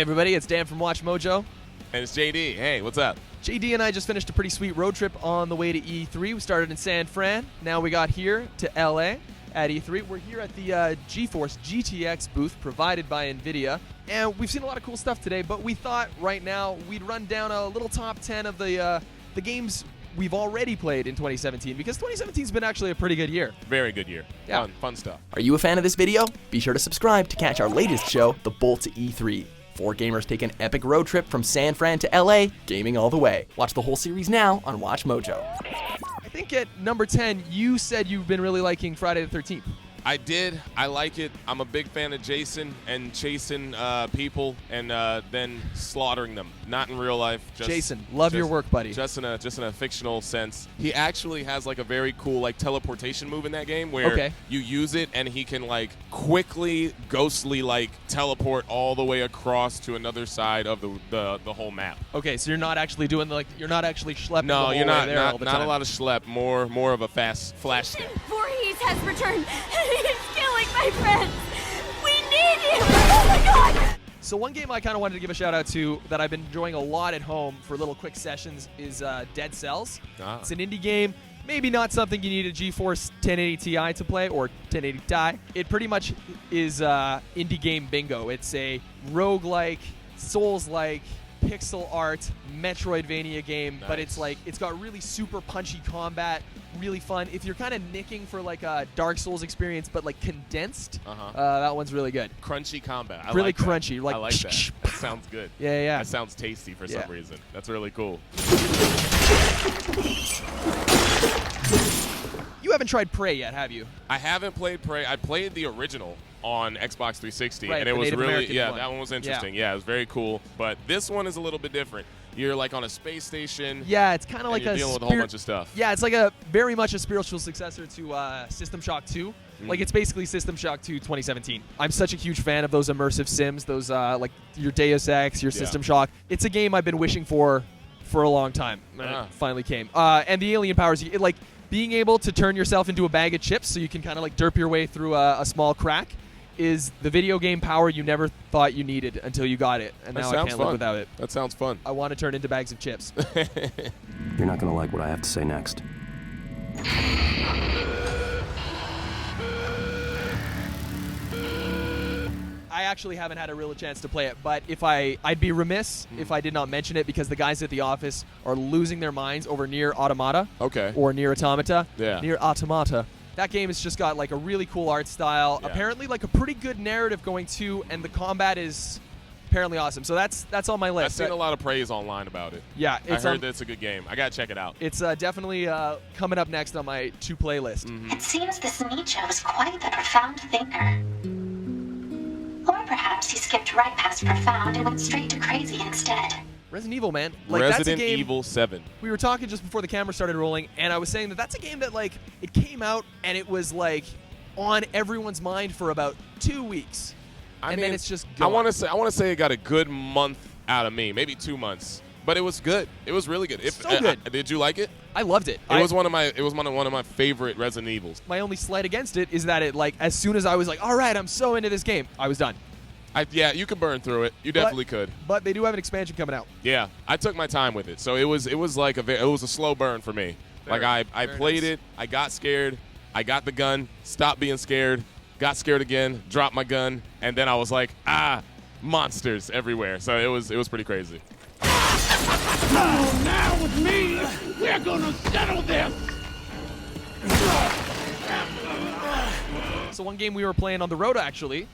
everybody, it's Dan from WatchMojo. And it's JD. Hey, what's up? JD and I just finished a pretty sweet road trip on the way to E3. We started in San Fran. Now we got here to LA at E3. We're here at the GeForce GTX booth provided by NVIDIA. And we've seen a lot of cool stuff today, but we thought right now we'd run down a little top 10 of the games we've already played in 2017, because 2017's been actually a pretty good year. Very good year. Yeah. Fun stuff. Are you a fan of this video? Be sure to subscribe to catch our latest show, The Bolt to E3. 4 gamers take an epic road trip from San Fran to LA, gaming all the way. Watch the whole series now on WatchMojo. I think at number 10, you said you've been really liking Friday the 13th. I did. I like it. I'm a big fan of Jason and chasing people and then slaughtering them. Not in real life. Jason, love your work, buddy. Just in a fictional sense. He actually has like a very cool like teleportation move in that game where you use it and he can like quickly, ghostly like teleport all the way across to another side of the whole map. Okay, so you're not actually doing you're not actually schlepping. No, the whole you're way not. there all the Not time. a lot of schlep. More of a fast flash step. Voorhees has returned. He's killing my friends. We need him. Oh my God. So one game I kind of wanted to give a shout out to that I've been enjoying a lot at home for little quick sessions is Dead Cells. It's an indie game. Maybe not something you need a GeForce 1080 Ti to play or 1080 Ti. It pretty much is indie game bingo. It's a roguelike, Souls-like, pixel art Metroidvania game, but it's got really super punchy combat, really fun. If you're kind of nicking for like a Dark Souls experience but like condensed, that one's really good. Crunchy combat. I Really like that. crunchy, like I like that. That sounds good. Yeah. That sounds tasty for some reason. That's really cool. You haven't tried Prey yet, have you? I haven't played Prey. I played the original on Xbox 360, Right, and it the was Native really American one. that one was interesting. Yeah, it was very cool. But this one is a little bit different. You're like on a space station. Yeah, it's kind of like you're dealing with a whole bunch of stuff. Yeah, it's like very much a spiritual successor to System Shock 2. Like it's basically System Shock 2 2017. I'm such a huge fan of those immersive sims, those like your Deus Ex, your System Shock. It's a game I've been wishing for a long time. It finally came. And the alien powers, like being able to turn yourself into a bag of chips so you can kind of like derp your way through a small crack is the video game power you never thought you needed until you got it. And now I can't live without it. That sounds fun. I want to turn into bags of chips. You're not gonna like what I have to say next. I actually haven't had a real chance to play it, but I'd be remiss if I did not mention it because the guys at the office are losing their minds over NieR Automata. Okay. Or NieR Automata. Yeah. NieR Automata. That game has just got like a really cool art style. Yeah. Apparently like a pretty good narrative going too, and the combat is apparently awesome. So that's on my list. I've seen a lot of praise online about it. Yeah, I heard that it's a good game. I gotta check it out. It's definitely coming up next on my to-play list. It seems this Nietzsche was quite the profound thinker. Or perhaps he skipped right past profound and went straight to crazy instead. Resident Evil, man. Like, Resident that's a game, Evil 7. We were talking just before the camera started rolling, and I was saying that that's a game that, like, it came out and it was, like, on everyone's mind for about 2 weeks. I mean, then it's just gone. I want to say it got a good month out of me, maybe 2 months. But it was good. It was really good. So good. Did you like it? I loved it. It was one of my favorite Resident Evils. My only slight against it is that it, like, as soon as I was like, all right, I'm so into this game, I was done. Yeah, you could burn through it. You definitely could. But they do have an expansion coming out. Yeah, I took my time with it, so it was like it was a slow burn for me. I played it, I got scared, I got the gun, stopped being scared, got scared again, dropped my gun, and then I was like, monsters everywhere. So it was pretty crazy. Now with me, we're gonna settle this. So one game we were playing on the road actually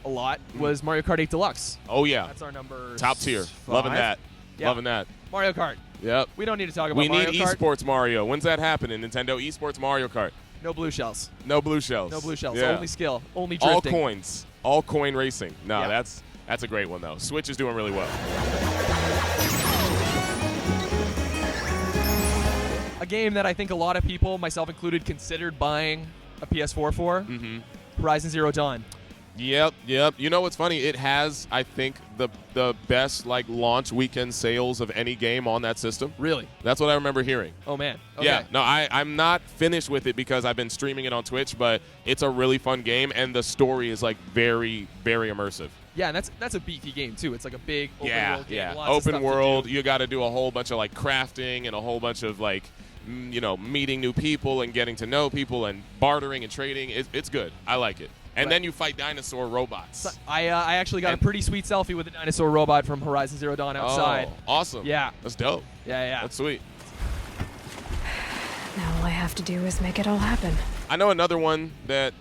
a lot was Mario Kart 8 Deluxe. Oh yeah, that's our number top tier. 5. Loving that. Yeah. Loving that. Mario Kart. Yep. We don't need to talk about Mario Kart. We need esports Mario. When's that happening? Nintendo esports Mario Kart. No blue shells. No blue shells. No blue shells. Yeah. Only skill. Only drifting. All coins. All coin racing. No, Yeah. that's a great one though. Switch is doing really well. A game that I think a lot of people, myself included, considered buying a PS4 for. Horizon Zero Dawn. Yep. You know what's funny? It has, I think, the best like launch weekend sales of any game on that system. Really? That's what I remember hearing. Oh man. Okay. Yeah. No, I'm not finished with it because I've been streaming it on Twitch, but it's a really fun game and the story is like very, very immersive. Yeah, and that's a beefy game too. It's like a big open world game. Yeah, Lots of open stuff world. to do. You got to do a whole bunch of like crafting and a whole bunch of like, meeting new people and getting to know people and bartering and trading. It's good. I like it. And then you fight dinosaur robots. So I actually got a pretty sweet selfie with a dinosaur robot from Horizon Zero Dawn outside. Oh, awesome. Yeah. That's dope. Yeah. That's sweet. Now all I have to do is make it all happen. I know another one that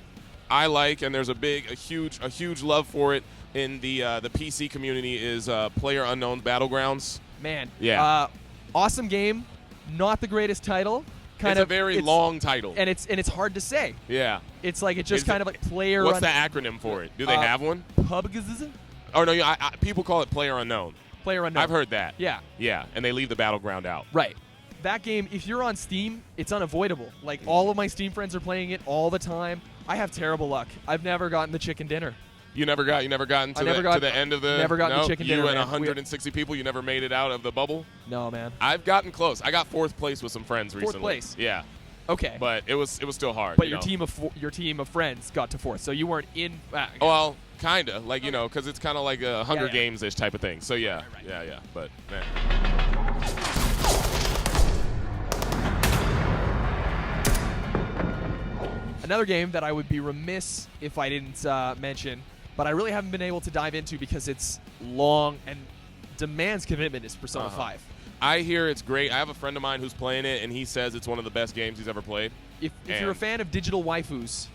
I like, and there's a huge love for it in the PC community is PlayerUnknown's Battlegrounds. Man. Yeah. Awesome game. Not the greatest title. It's a very long title. And it's hard to say. Yeah. It's like it's just kind of like player. What's the acronym for it? Do they have one? PUBG. Oh no, people call it PlayerUnknown. PlayerUnknown. I've heard that. Yeah. Yeah, and they leave the battleground out. Right. That game, if you're on Steam, it's unavoidable. Like all of my Steam friends are playing it all the time. I have terrible luck. I've never gotten the chicken dinner. You never gotten to the end of the. Never gotten the chicken dinner. You and man. 160 people. You never made it out of the bubble. No, man. I've gotten close. I got 4th place with some friends recently. 4th place. Yeah. Okay. But it was still hard. But your team of friends got to 4th, so you weren't in. Well, kinda like because it's kind of like a Hunger Games-ish type of thing. So yeah, right. yeah. But man. Another game that I would be remiss if I didn't mention, but I really haven't been able to dive into because it's long and demands commitment is Persona 5. I hear it's great. I have a friend of mine who's playing it, and he says it's one of the best games he's ever played. If you're a fan of digital waifus,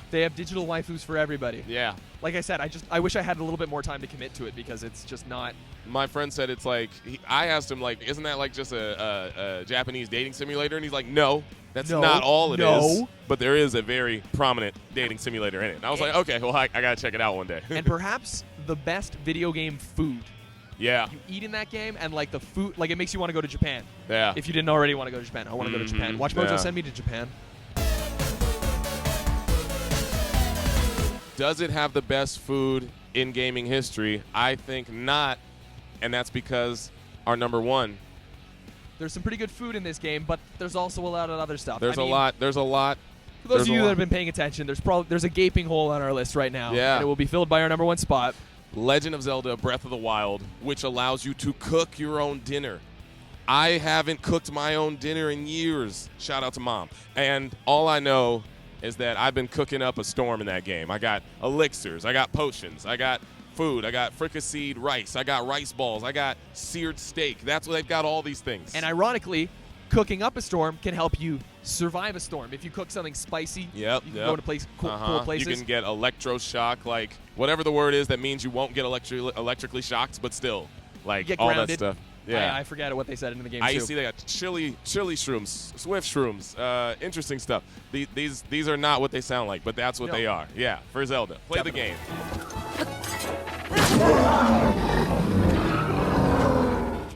they have digital waifus for everybody. Yeah. Like I said, I wish I had a little bit more time to commit to it because it's just not. My friend said it's like I asked him like, isn't that like just a Japanese dating simulator? And he's like, no. That's not all it is. But there is a very prominent dating simulator in it. And I was like, okay, well, I got to check it out one day. And perhaps the best video game food. Yeah. You eat in that game, and like the food, like it makes you want to go to Japan. Yeah. If you didn't already want to go to Japan, I want to go to Japan. WatchMojo, send me to Japan. Does it have the best food in gaming history? I think not. And that's because our number one. There's some pretty good food in this game, but there's also a lot of other stuff. There's a lot. For those of you that have been paying attention, there's a gaping hole on our list right now. Yeah. And it will be filled by our number one spot. Legend of Zelda Breath of the Wild, which allows you to cook your own dinner. I haven't cooked my own dinner in years. Shout out to Mom. And all I know is that I've been cooking up a storm in that game. I got elixirs. I got potions. I got food. I got fricasseed rice. I got rice balls. I got seared steak. That's what they've got, all these things. And ironically, cooking up a storm can help you survive a storm. If you cook something spicy, you can go to cool places. You can get electroshock, like whatever the word is that means you won't get electrically shocked, but still, like all grounded. that stuff. Yeah, I forget what they said in the game. I see they got chili shrooms, swift shrooms, interesting stuff. These are not what they sound like, but that's what they are. Yeah, for Zelda, play the game.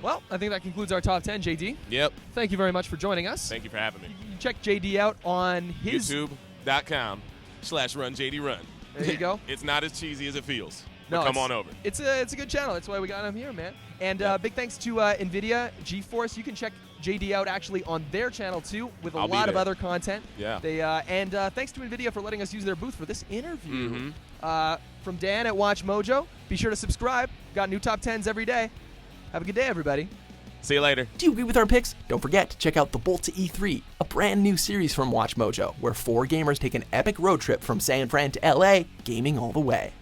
Well, I think that concludes our top 10, JD. Yep. Thank you very much for joining us. Thank you for having me. You can check JD out on his YouTube.com/runJDrun. There you go. It's not as cheesy as it feels. No, come on over. It's a good channel. That's why we got him here, man. And big thanks to NVIDIA, GeForce. You can check JD out actually on their channel too, with a lot of other content. Yeah. And thanks to NVIDIA for letting us use their booth for this interview. From Dan at WatchMojo. Be sure to subscribe. Got new top 10s every day. Have a good day, everybody. See you later. Do you agree with our picks? Don't forget to check out The Bolt to E3, a brand new series from WatchMojo, where 4 gamers take an epic road trip from San Fran to LA, gaming all the way.